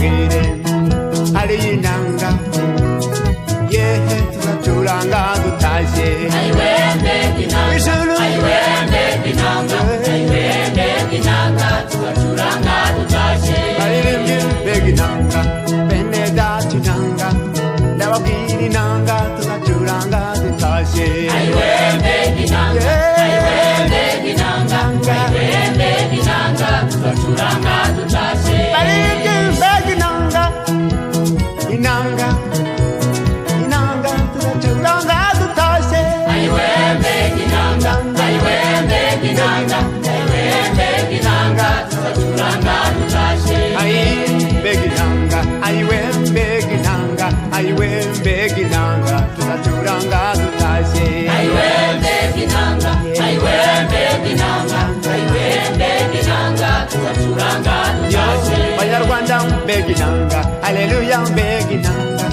ndababwire hari inanga yehe tuzacuranga dutashye ijuru baririmbye mbega inanga bene data inanga ndababwira inanga tuzacuranga dutashye baririmbye mbega inanga inanga inanga tuzacuranga dutashye Beginanga, aiwe beginanga, aiwe beginanga, tuzacuranga dutashye. Aiwe beginanga, aiwe beginanga, aiwe beginanga, tuzacuranga dutashye. Banyarwanda beginanga, haleluya beginanga,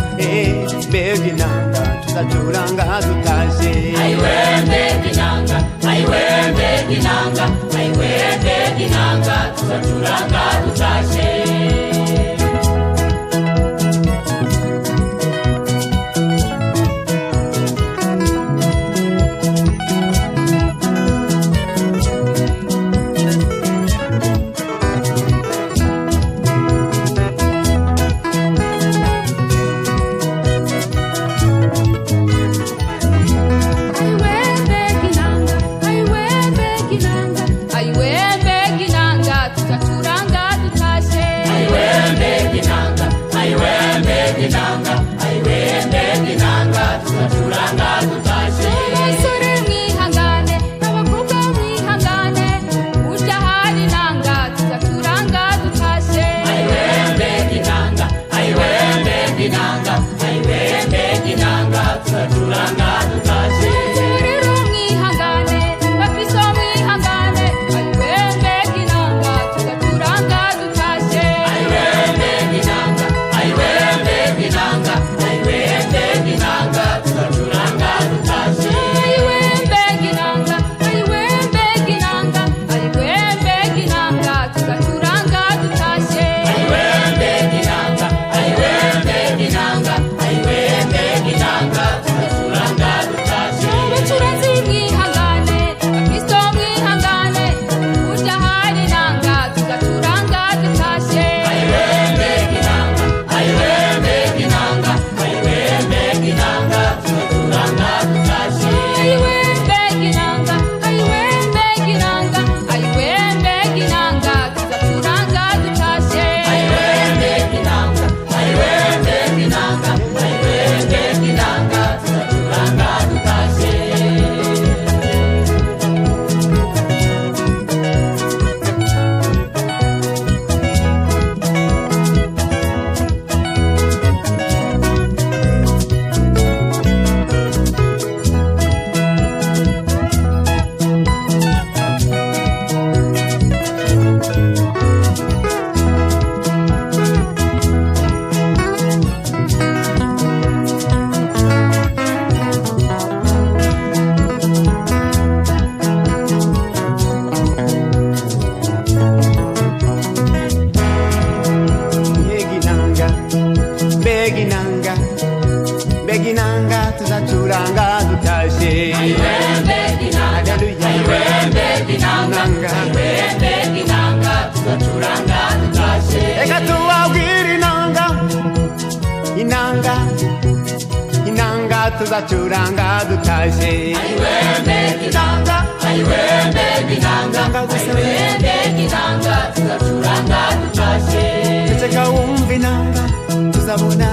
beginanga, tuzacuranga dutashye. Aiwe beginanga, aiwe beginanga, aiwe beginanga, tuzacuranga dutashye. Beginanga, tuzacuranga dutashye. Aiwe beginanga, aiwe beginanga, aiwe beginanga, tuzacuranga dutashye. Reka tubabwire inanga, inanga, inanga tuzacuranga dutashye. Aiwe beginanga, aiwe beginanga, aiwe beginanga, tuzacuranga dutashye. Ceceka wumva inanga, tuzabona